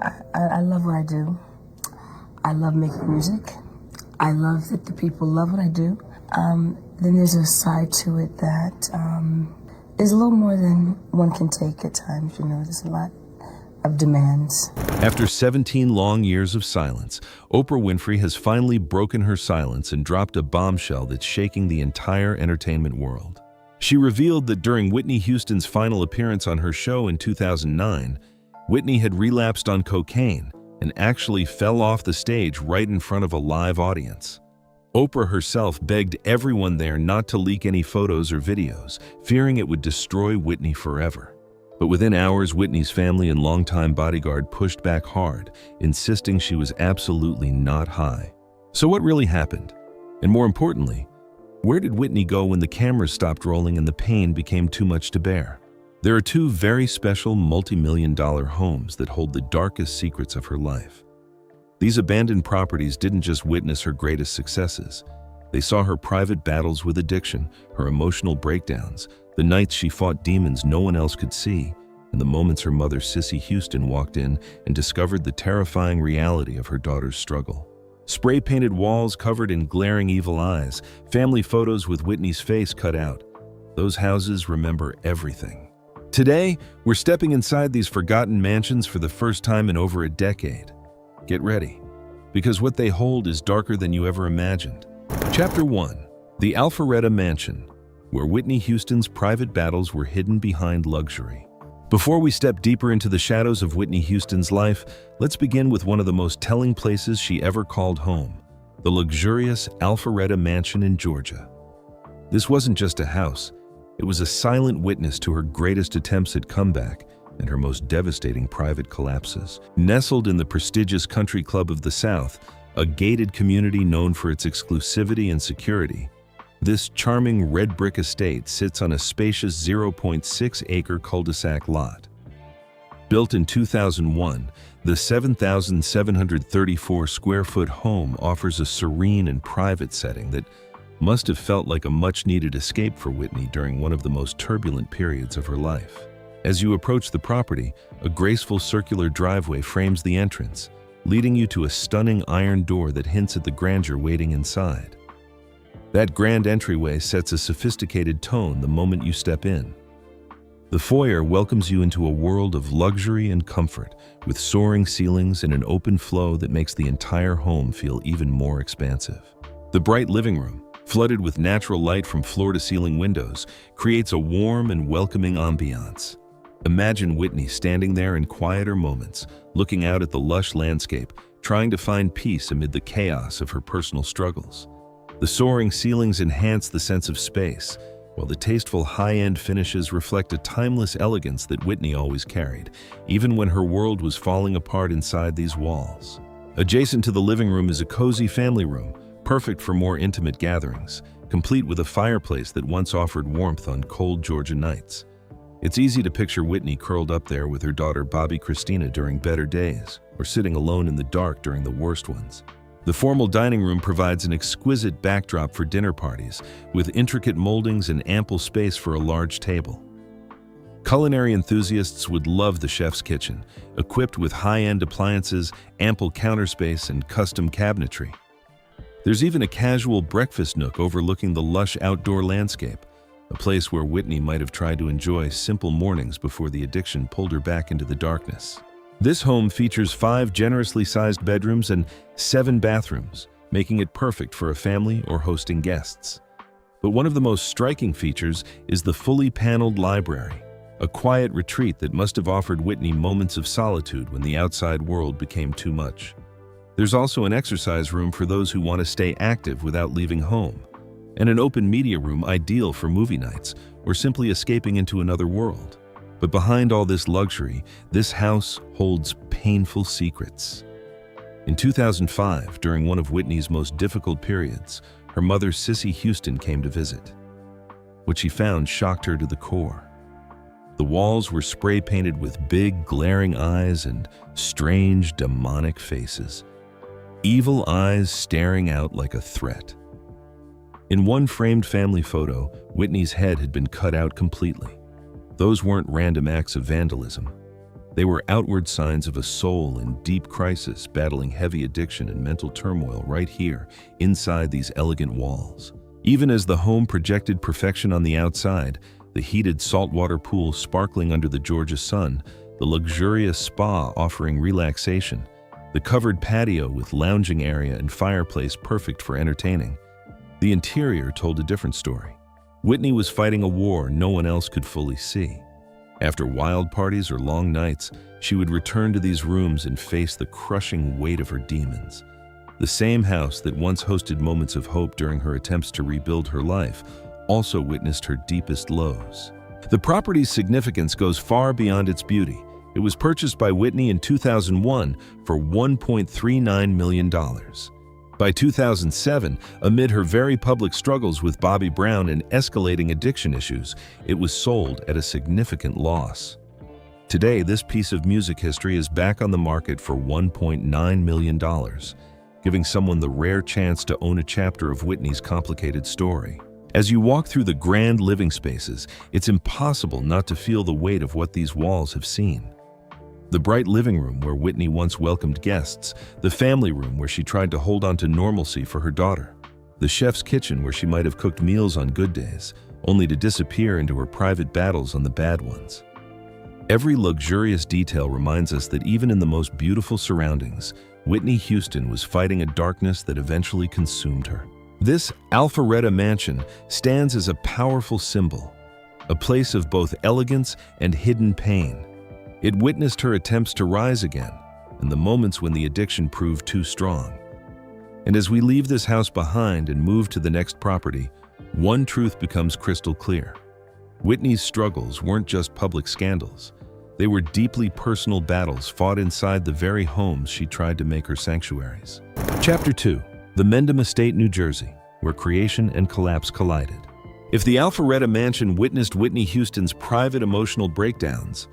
I love what I do. I love making music. I love that the people love what I do. Then there's a side to it that is a little more than one can take at times. There's a lot of demands. After 17 long years of silence, Oprah Winfrey has finally broken her silence and dropped a bombshell that's shaking the entire entertainment world. She revealed that during Whitney Houston's final appearance on her show in 2009, Whitney had relapsed on cocaine and actually fell off the stage right in front of a live audience. Oprah herself begged everyone there not to leak any photos or videos, fearing it would destroy Whitney forever. But within hours, Whitney's family and longtime bodyguard pushed back hard, insisting she was absolutely not high. So what really happened? And more importantly, where did Whitney go when the cameras stopped rolling and the pain became too much to bear? There are two very special multi-million-dollar homes that hold the darkest secrets of her life. These abandoned properties didn't just witness her greatest successes. They saw her private battles with addiction, her emotional breakdowns, the nights she fought demons no one else could see, and the moments her mother, Whitney Houston, walked in and discovered the terrifying reality of her daughter's struggle. Spray-painted walls covered in glaring evil eyes, family photos with Whitney's face cut out. Those houses remember everything. Today, we're stepping inside these forgotten mansions for the first time in over a decade. Get ready, because what they hold is darker than you ever imagined. Chapter 1. The Alpharetta Mansion, where Whitney Houston's private battles were hidden behind luxury. Before we step deeper into the shadows of Whitney Houston's life, let's begin with one of the most telling places she ever called home, the luxurious Alpharetta Mansion in Georgia. This wasn't just a house, it was a silent witness to her greatest attempts at comeback and her most devastating private collapses. Nestled in the prestigious country club of the South, a gated community known for its exclusivity and security, this charming red brick estate sits on a spacious 0.6-acre cul-de-sac lot. Built in 2001, the 7,734-square-foot home offers a serene and private setting that must have felt like a much-needed escape for Whitney during one of the most turbulent periods of her life. As you approach the property, a graceful circular driveway frames the entrance, leading you to a stunning iron door that hints at the grandeur waiting inside. That grand entryway sets a sophisticated tone the moment you step in. The foyer welcomes you into a world of luxury and comfort, with soaring ceilings and an open flow that makes the entire home feel even more expansive. The bright living room, flooded with natural light from floor-to-ceiling windows, creates a warm and welcoming ambiance. Imagine Whitney standing there in quieter moments, looking out at the lush landscape, trying to find peace amid the chaos of her personal struggles. The soaring ceilings enhance the sense of space, while the tasteful high-end finishes reflect a timeless elegance that Whitney always carried, even when her world was falling apart inside these walls. Adjacent to the living room is a cozy family room, perfect for more intimate gatherings, complete with a fireplace that once offered warmth on cold Georgia nights. It's easy to picture Whitney curled up there with her daughter Bobby Christina during better days, or sitting alone in the dark during the worst ones. The formal dining room provides an exquisite backdrop for dinner parties, with intricate moldings and ample space for a large table. Culinary enthusiasts would love the chef's kitchen, equipped with high-end appliances, ample counter space, and custom cabinetry. There's even a casual breakfast nook overlooking the lush outdoor landscape, a place where Whitney might have tried to enjoy simple mornings before the addiction pulled her back into the darkness. This home features 5 generously sized bedrooms and 7 bathrooms, making it perfect for a family or hosting guests. But one of the most striking features is the fully paneled library, a quiet retreat that must have offered Whitney moments of solitude when the outside world became too much. There's also an exercise room for those who want to stay active without leaving home, and an open media room ideal for movie nights or simply escaping into another world. But behind all this luxury, this house holds painful secrets. In 2005, during one of Whitney's most difficult periods, her mother, Whitney Houston, came to visit. What she found shocked her to the core. The walls were spray-painted with big, glaring eyes and strange, demonic faces. Evil eyes staring out like a threat. In one framed family photo, Whitney's head had been cut out completely. Those weren't random acts of vandalism. They were outward signs of a soul in deep crisis, battling heavy addiction and mental turmoil right here, inside these elegant walls. Even as the home projected perfection on the outside, the heated saltwater pool sparkling under the Georgia sun, the luxurious spa offering relaxation, the covered patio with lounging area and fireplace perfect for entertaining. The interior told a different story. Whitney was fighting a war no one else could fully see. After wild parties or long nights, she would return to these rooms and face the crushing weight of her demons. The same house that once hosted moments of hope during her attempts to rebuild her life also witnessed her deepest lows. The property's significance goes far beyond its beauty. It was purchased by Whitney in 2001 for $1.39 million. By 2007, amid her very public struggles with Bobby Brown and escalating addiction issues, it was sold at a significant loss. Today, this piece of music history is back on the market for $1.9 million, giving someone the rare chance to own a chapter of Whitney's complicated story. As you walk through the grand living spaces, it's impossible not to feel the weight of what these walls have seen. The bright living room where Whitney once welcomed guests, the family room where she tried to hold on to normalcy for her daughter, the chef's kitchen where she might have cooked meals on good days, only to disappear into her private battles on the bad ones. Every luxurious detail reminds us that even in the most beautiful surroundings, Whitney Houston was fighting a darkness that eventually consumed her. This Alpharetta mansion stands as a powerful symbol, a place of both elegance and hidden pain. It witnessed her attempts to rise again, and the moments when the addiction proved too strong. And as we leave this house behind and move to the next property, one truth becomes crystal clear. Whitney's struggles weren't just public scandals. They were deeply personal battles fought inside the very homes she tried to make her sanctuaries. Chapter 2. The Mendham Estate, New Jersey, where creation and collapse collided. If the Alpharetta mansion witnessed Whitney Houston's private emotional breakdowns,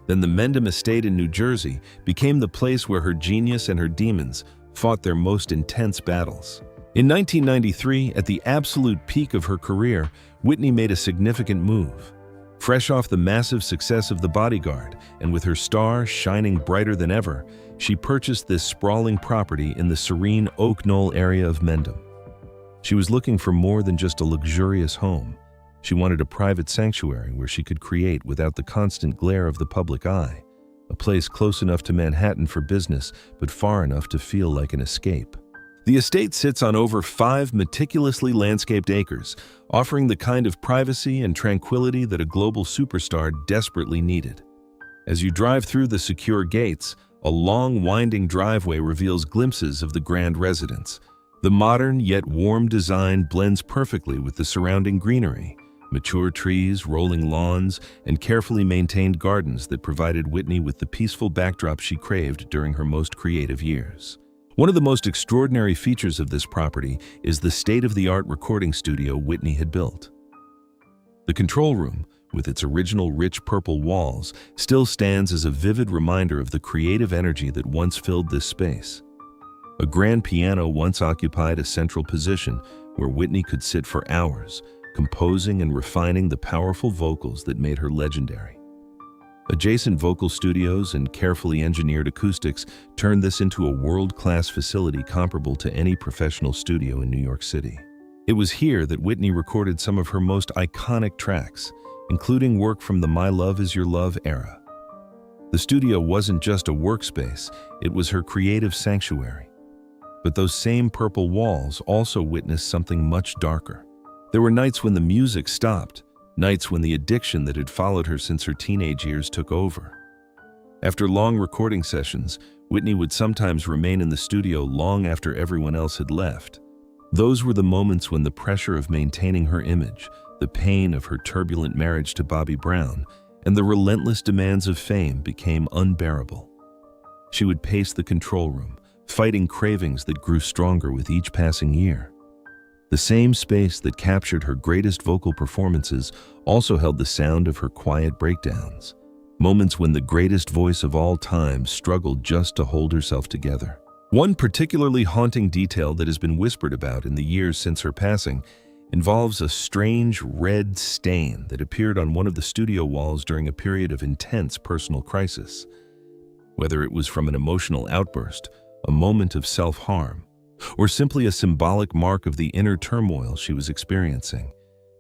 then the Mendham Estate in New Jersey became the place where her genius and her demons fought their most intense battles. In 1993, at the absolute peak of her career, Whitney made a significant move. Fresh off the massive success of The Bodyguard, and with her star shining brighter than ever, she purchased this sprawling property in the serene Oak Knoll area of Mendham. She was looking for more than just a luxurious home. She wanted a private sanctuary where she could create without the constant glare of the public eye, a place close enough to Manhattan for business, but far enough to feel like an escape. The estate sits on over 5 meticulously landscaped acres, offering the kind of privacy and tranquility that a global superstar desperately needed. As you drive through the secure gates, a long, winding driveway reveals glimpses of the grand residence. The modern yet warm design blends perfectly with the surrounding greenery, mature trees, rolling lawns, and carefully maintained gardens that provided Whitney with the peaceful backdrop she craved during her most creative years. One of the most extraordinary features of this property is the state-of-the-art recording studio Whitney had built. The control room, with its original rich purple walls, still stands as a vivid reminder of the creative energy that once filled this space. A grand piano once occupied a central position where Whitney could sit for hours, composing and refining the powerful vocals that made her legendary. Adjacent vocal studios and carefully engineered acoustics turned this into a world-class facility comparable to any professional studio in New York City. It was here that Whitney recorded some of her most iconic tracks, including work from the My Love Is Your Love era. The studio wasn't just a workspace, it was her creative sanctuary. But those same purple walls also witnessed something much darker. There were nights when the music stopped, nights when the addiction that had followed her since her teenage years took over. After long recording sessions, Whitney would sometimes remain in the studio long after everyone else had left. Those were the moments when the pressure of maintaining her image, the pain of her turbulent marriage to Bobby Brown, and the relentless demands of fame became unbearable. She would pace the control room, fighting cravings that grew stronger with each passing year. The same space that captured her greatest vocal performances also held the sound of her quiet breakdowns, moments when the greatest voice of all time struggled just to hold herself together. One particularly haunting detail that has been whispered about in the years since her passing involves a strange red stain that appeared on one of the studio walls during a period of intense personal crisis. whether it was from an emotional outburst, a moment of self-harm, or simply a symbolic mark of the inner turmoil she was experiencing.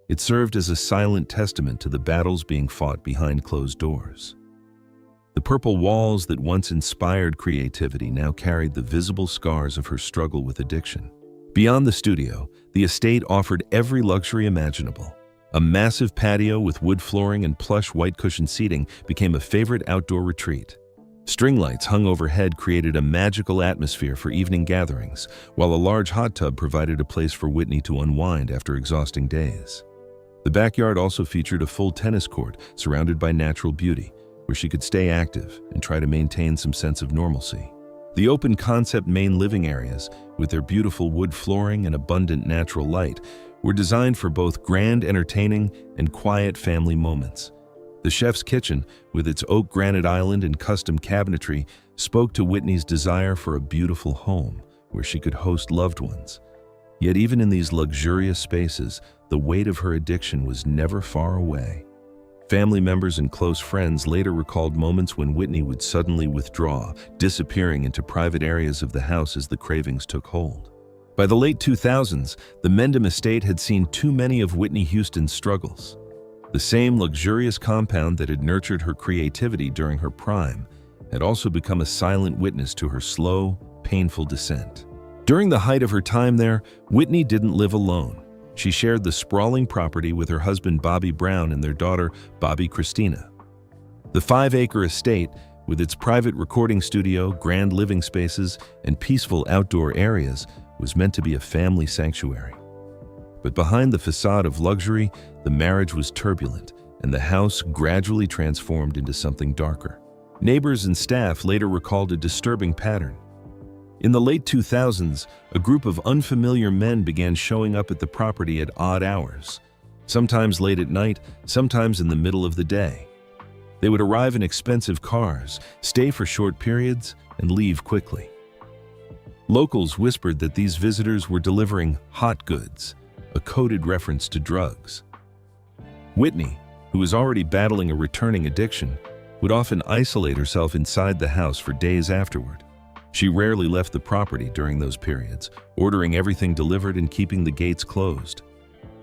It served as a silent testament to the battles being fought behind closed doors. The purple walls that once inspired creativity now carried the visible scars of her struggle with addiction. Beyond the studio, the estate offered every luxury imaginable. A massive patio with wood flooring and plush white cushion seating became a favorite outdoor retreat. String lights hung overhead created a magical atmosphere for evening gatherings, while a large hot tub provided a place for Whitney to unwind after exhausting days. The backyard also featured a full tennis court surrounded by natural beauty, where she could stay active and try to maintain some sense of normalcy. The open-concept main living areas, with their beautiful wood flooring and abundant natural light, were designed for both grand entertaining and quiet family moments. The chef's kitchen, with its oak granite island and custom cabinetry, spoke to Whitney's desire for a beautiful home where she could host loved ones. Yet even in these luxurious spaces, the weight of her addiction was never far away. Family members and close friends later recalled moments when Whitney would suddenly withdraw, disappearing into private areas of the house as the cravings took hold. By the late 2000s, the Mendham estate had seen too many of Whitney Houston's struggles. The same luxurious compound that had nurtured her creativity during her prime had also become a silent witness to her slow, painful descent. During the height of her time there, Whitney didn't live alone. She shared the sprawling property with her husband Bobby Brown and their daughter Bobby Christina. The 5-acre estate, with its private recording studio, grand living spaces, and peaceful outdoor areas, was meant to be a family sanctuary. But behind the facade of luxury, the marriage was turbulent, and the house gradually transformed into something darker. Neighbors and staff later recalled a disturbing pattern. In the late 2000s, a group of unfamiliar men began showing up at the property at odd hours, sometimes late at night, sometimes in the middle of the day. They would arrive in expensive cars, stay for short periods, and leave quickly. Locals whispered that these visitors were delivering hot goods, a coded reference to drugs. Whitney, who was already battling a returning addiction, would often isolate herself inside the house for days afterward. She rarely left the property during those periods, ordering everything delivered and keeping the gates closed.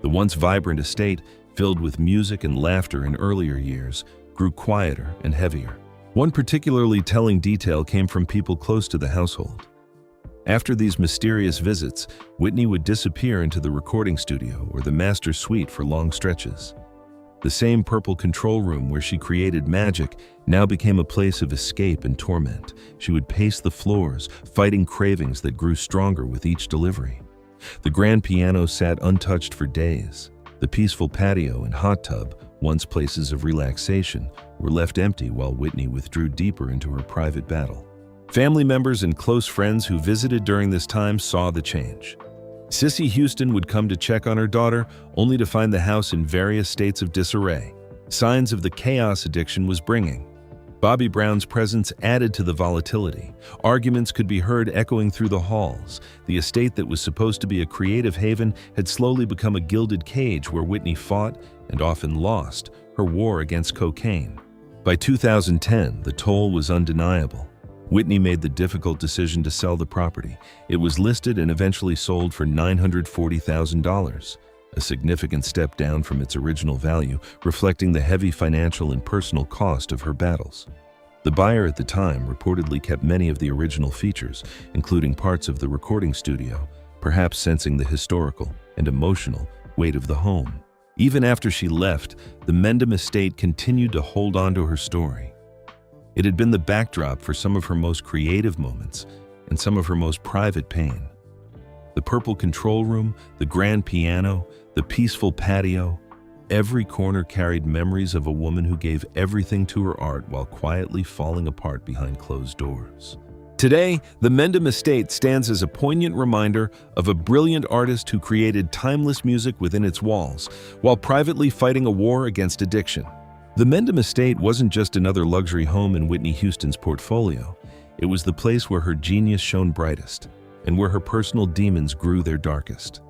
The once vibrant estate, filled with music and laughter in earlier years, grew quieter and heavier. One particularly telling detail came from people close to the household. After these mysterious visits, Whitney would disappear into the recording studio or the master suite for long stretches. The same purple control room where she created magic now became a place of escape and torment. She would pace the floors, fighting cravings that grew stronger with each delivery. The grand piano sat untouched for days. The peaceful patio and hot tub, once places of relaxation, were left empty while Whitney withdrew deeper into her private battle. Family members and close friends who visited during this time saw the change. Sissy Houston would come to check on her daughter, only to find the house in various states of disarray, signs of the chaos addiction was bringing. Bobby Brown's presence added to the volatility. Arguments could be heard echoing through the halls. The estate that was supposed to be a creative haven had slowly become a gilded cage where Whitney fought, and often lost, her war against cocaine. By 2010, the toll was undeniable. Whitney made the difficult decision to sell the property. It was listed and eventually sold for $940,000, a significant step down from its original value, reflecting the heavy financial and personal cost of her battles. The buyer at the time reportedly kept many of the original features, including parts of the recording studio, perhaps sensing the historical and emotional weight of the home. Even after she left, the Mendham estate continued to hold on to her story. It had been the backdrop for some of her most creative moments and some of her most private pain. The purple control room, the grand piano, the peaceful patio, every corner carried memories of a woman who gave everything to her art while quietly falling apart behind closed doors. Today, the Mendham estate stands as a poignant reminder of a brilliant artist who created timeless music within its walls, while privately fighting a war against addiction. The Mendham estate wasn't just another luxury home in Whitney Houston's portfolio. It was the place where her genius shone brightest and where her personal demons grew their darkest.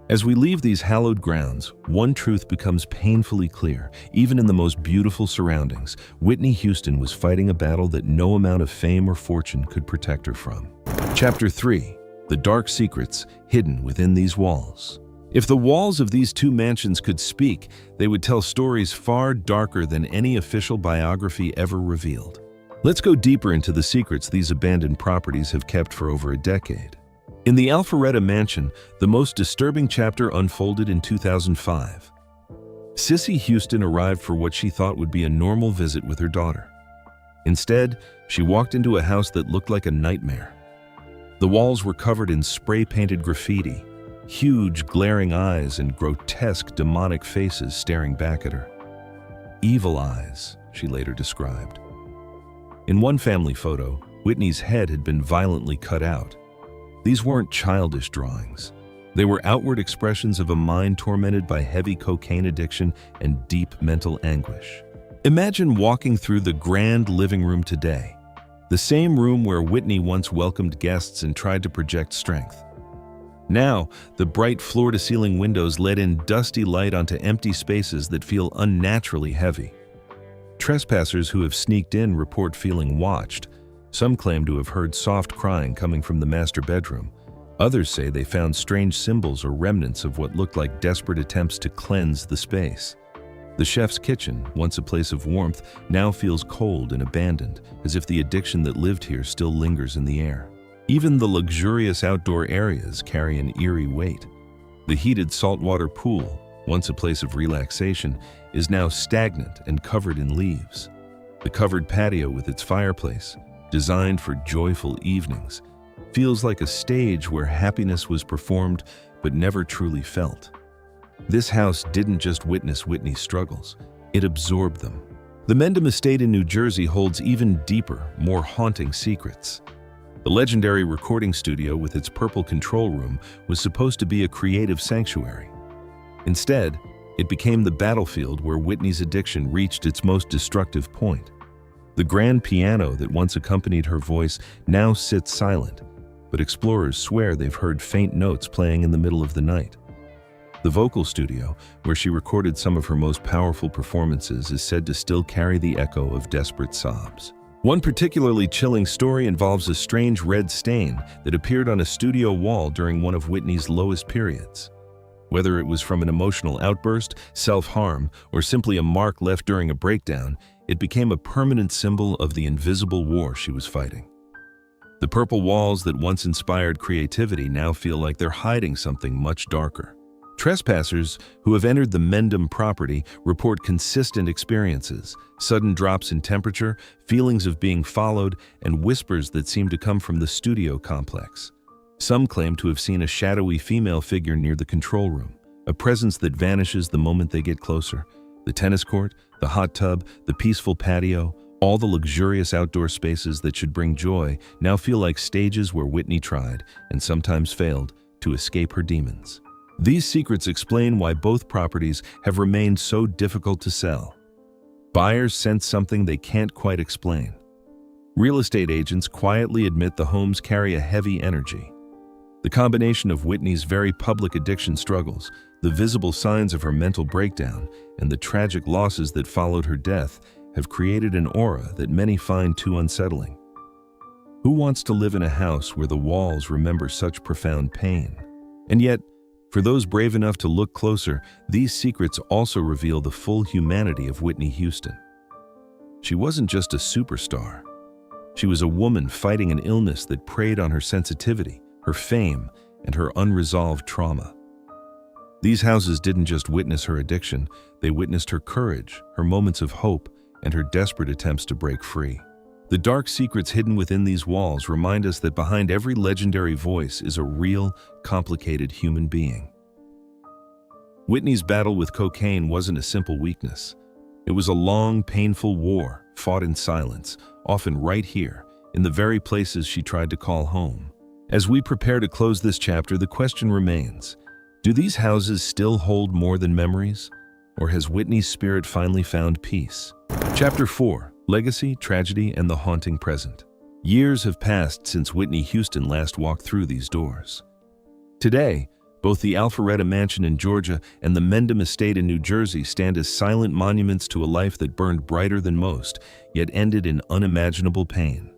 As we leave these hallowed grounds, one truth becomes painfully clear. Even in the most beautiful surroundings, Whitney Houston was fighting a battle that no amount of fame or fortune could protect her from. Chapter 3: The Dark Secrets Hidden Within These Walls. If the walls of these two mansions could speak, they would tell stories far darker than any official biography ever revealed. Let's go deeper into the secrets these abandoned properties have kept for over a decade. In the Alpharetta mansion, the most disturbing chapter unfolded in 2005. Sissy Houston arrived for what she thought would be a normal visit with her daughter. Instead, she walked into a house that looked like a nightmare. The walls were covered in spray-painted graffiti, huge glaring eyes and grotesque demonic faces staring back at her. "Evil eyes," she later described. In one family photo, Whitney's head had been violently cut out. These weren't childish drawings. They were outward expressions of a mind tormented by heavy cocaine addiction and deep mental anguish. Imagine walking through the grand living room today, the same room where Whitney once welcomed guests and tried to project strength. Now, the bright floor-to-ceiling windows let in dusty light onto empty spaces that feel unnaturally heavy. Trespassers who have sneaked in report feeling watched. Some claim to have heard soft crying coming from the master bedroom. Others say they found strange symbols or remnants of what looked like desperate attempts to cleanse the space. The chef's kitchen, once a place of warmth, now feels cold and abandoned, as if the addiction that lived here still lingers in the air. Even the luxurious outdoor areas carry an eerie weight. The heated saltwater pool, once a place of relaxation, is now stagnant and covered in leaves. The covered patio with its fireplace, designed for joyful evenings, feels like a stage where happiness was performed but never truly felt. This house didn't just witness Whitney's struggles, it absorbed them. The Mendham estate in New Jersey holds even deeper, more haunting secrets. The legendary recording studio with its purple control room was supposed to be a creative sanctuary. Instead, it became the battlefield where Whitney's addiction reached its most destructive point. The grand piano that once accompanied her voice now sits silent, but explorers swear they've heard faint notes playing in the middle of the night. The vocal studio, where she recorded some of her most powerful performances, is said to still carry the echo of desperate sobs. One particularly chilling story involves a strange red stain that appeared on a studio wall during one of Whitney's lowest periods. Whether it was from an emotional outburst, self-harm, or simply a mark left during a breakdown, it became a permanent symbol of the invisible war she was fighting. The purple walls that once inspired creativity now feel like they're hiding something much darker. Trespassers who have entered the Mendham property report consistent experiences, sudden drops in temperature, feelings of being followed, and whispers that seem to come from the studio complex. Some claim to have seen a shadowy female figure near the control room, a presence that vanishes the moment they get closer. The tennis court, the hot tub, the peaceful patio, all the luxurious outdoor spaces that should bring joy now feel like stages where Whitney tried, and sometimes failed, to escape her demons. These secrets explain why both properties have remained so difficult to sell. Buyers sense something they can't quite explain. Real estate agents quietly admit the homes carry a heavy energy. The combination of Whitney's very public addiction struggles, the visible signs of her mental breakdown, and the tragic losses that followed her death have created an aura that many find too unsettling. Who wants to live in a house where the walls remember such profound pain? And yet, for those brave enough to look closer, these secrets also reveal the full humanity of Whitney Houston. She wasn't just a superstar. She was a woman fighting an illness that preyed on her sensitivity, her fame, and her unresolved trauma. These houses didn't just witness her addiction, they witnessed her courage, her moments of hope, and her desperate attempts to break free. The dark secrets hidden within these walls remind us that behind every legendary voice is a real, complicated human being. Whitney's battle with cocaine wasn't a simple weakness. It was a long, painful war, fought in silence, often right here, in the very places she tried to call home. As we prepare to close this chapter, the question remains, do these houses still hold more than memories? Or has Whitney's spirit finally found peace? Chapter 4. Legacy, Tragedy, and the Haunting Present. Years have passed since Whitney Houston last walked through these doors. Today, Both the Alpharetta mansion in Georgia and the Mendham estate in New Jersey stand as silent monuments to a life that burned brighter than most, yet ended in unimaginable pain.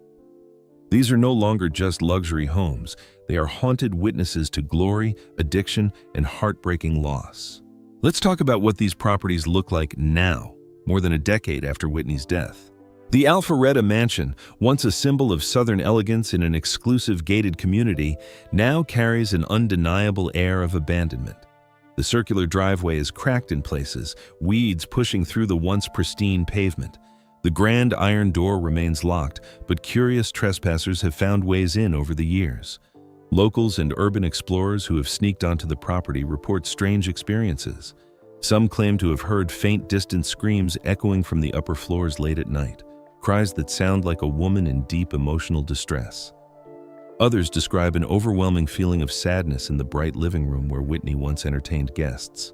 These are no longer just luxury homes. They are haunted witnesses to glory, addiction, and heartbreaking loss. Let's talk about what these properties look like now, more than a decade after Whitney's death. The Alpharetta mansion, once a symbol of Southern elegance in an exclusive gated community, now carries an undeniable air of abandonment. The circular driveway is cracked in places, weeds pushing through the once pristine pavement. The grand iron door remains locked, but curious trespassers have found ways in over the years. Locals and urban explorers who have sneaked onto the property report strange experiences. Some claim to have heard faint, distant screams echoing from the upper floors late at night, cries that sound like a woman in deep emotional distress. Others describe an overwhelming feeling of sadness in the bright living room where Whitney once entertained guests.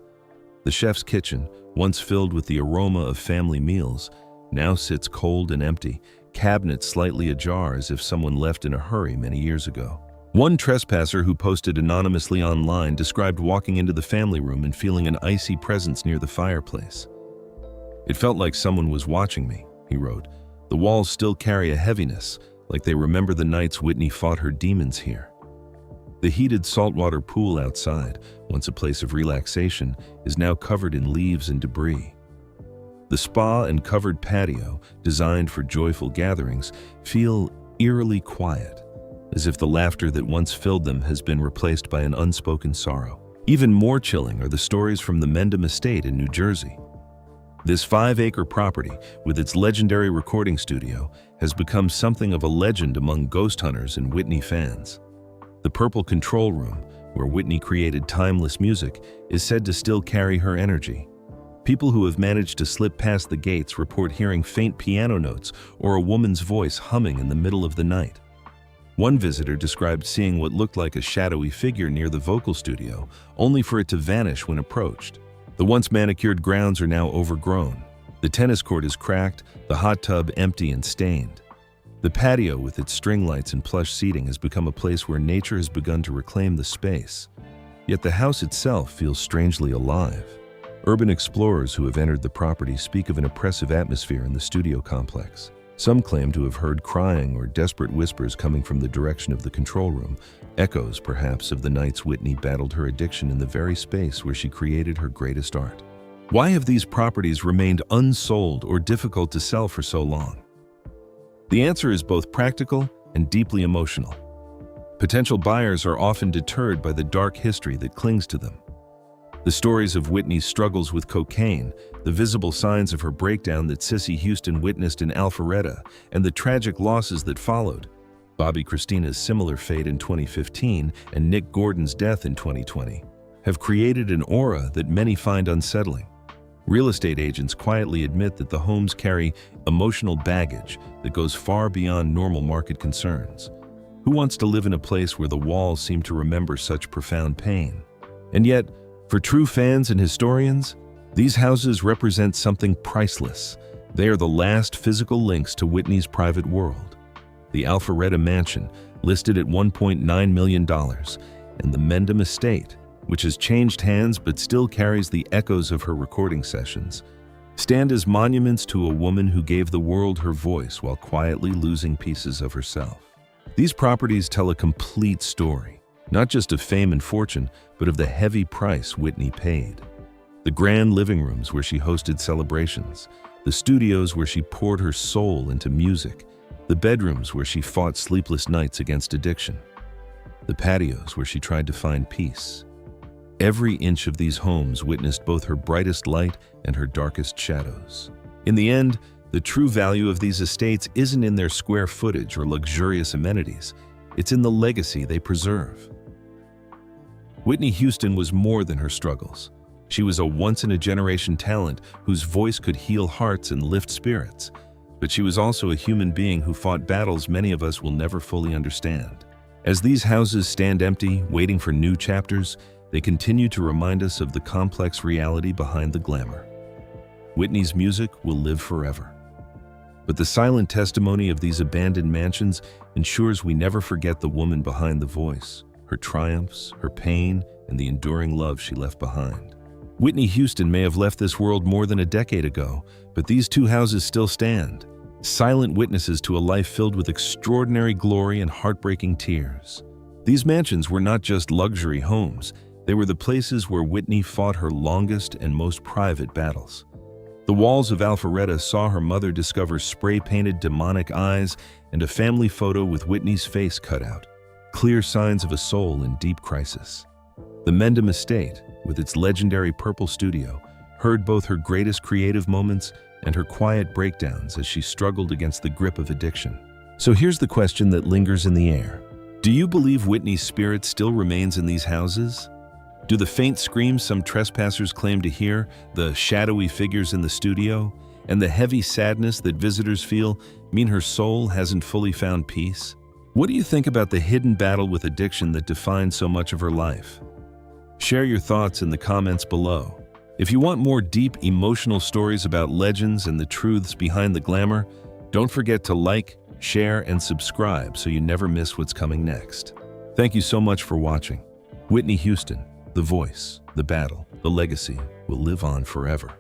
The chef's kitchen, once filled with the aroma of family meals, now sits cold and empty, cabinets slightly ajar as if someone left in a hurry many years ago. One trespasser who posted anonymously online described walking into the family room and feeling an icy presence near the fireplace. "It felt like someone was watching me," he wrote. "The walls still carry a heaviness, like they remember the nights Whitney fought her demons here." The heated saltwater pool outside, once a place of relaxation, is now covered in leaves and debris. The spa and covered patio, designed for joyful gatherings, feel eerily quiet, as if the laughter that once filled them has been replaced by an unspoken sorrow. Even more chilling are the stories from the Mendham estate in New Jersey. This 5-acre property, with its legendary recording studio, has become something of a legend among ghost hunters and Whitney fans. The Purple Control Room, where Whitney created timeless music, is said to still carry her energy. People who have managed to slip past the gates report hearing faint piano notes or a woman's voice humming in the middle of the night. One visitor described seeing what looked like a shadowy figure near the vocal studio, only for it to vanish when approached. The once manicured grounds are now overgrown. The tennis court is cracked, the hot tub empty and stained. The patio with its string lights and plush seating has become a place where nature has begun to reclaim the space. Yet the house itself feels strangely alive. Urban explorers who have entered the property speak of an oppressive atmosphere in the studio complex. Some claim to have heard crying or desperate whispers coming from the direction of the control room, echoes perhaps of the nights Whitney battled her addiction in the very space where she created her greatest art. Why have these properties remained unsold or difficult to sell for so long? The answer is both practical and deeply emotional. Potential buyers are often deterred by the dark history that clings to them. The stories of Whitney's struggles with cocaine, the visible signs of her breakdown that Whitney Houston witnessed in Alpharetta, and the tragic losses that followed, Bobby Christina's similar fate in 2015 and Nick Gordon's death in 2020, have created an aura that many find unsettling. Real estate agents quietly admit that the homes carry emotional baggage that goes far beyond normal market concerns. Who wants to live in a place where the walls seem to remember such profound pain? And yet, for true fans and historians, these houses represent something priceless. They are the last physical links to Whitney's private world. The Alpharetta mansion, listed at $1.9 million, and the Mendham estate, which has changed hands but still carries the echoes of her recording sessions, stand as monuments to a woman who gave the world her voice while quietly losing pieces of herself. These properties tell a complete story, not just of fame and fortune, but of the heavy price Whitney paid. The grand living rooms where she hosted celebrations, the studios where she poured her soul into music, the bedrooms where she fought sleepless nights against addiction, the patios where she tried to find peace. Every inch of these homes witnessed both her brightest light and her darkest shadows. In the end, the true value of these estates isn't in their square footage or luxurious amenities. It's in the legacy they preserve. Whitney Houston was more than her struggles. She was a once-in-a-generation talent whose voice could heal hearts and lift spirits. But she was also a human being who fought battles many of us will never fully understand. As these houses stand empty, waiting for new chapters, they continue to remind us of the complex reality behind the glamour. Whitney's music will live forever. But the silent testimony of these abandoned mansions ensures we never forget the woman behind the voice, her triumphs, her pain, and the enduring love she left behind. Whitney Houston may have left this world more than a decade ago, but these two houses still stand, silent witnesses to a life filled with extraordinary glory and heartbreaking tears. These mansions were not just luxury homes, they were the places where Whitney fought her longest and most private battles. The walls of Alpharetta saw her mother discover spray-painted demonic eyes and a family photo with Whitney's face cut out, clear signs of a soul in deep crisis. The Mendham estate, with its legendary purple studio, heard both her greatest creative moments and her quiet breakdowns as she struggled against the grip of addiction. So here's the question that lingers in the air. Do you believe Whitney's spirit still remains in these houses? Do the faint screams some trespassers claim to hear, the shadowy figures in the studio, and the heavy sadness that visitors feel mean her soul hasn't fully found peace? What do you think about the hidden battle with addiction that defines so much of her life? Share your thoughts in the comments below. If you want more deep, emotional stories about legends and the truths behind the glamour, don't forget to like, share, and subscribe so you never miss what's coming next. Thank you so much for watching. Whitney Houston, the voice, the battle, the legacy will live on forever.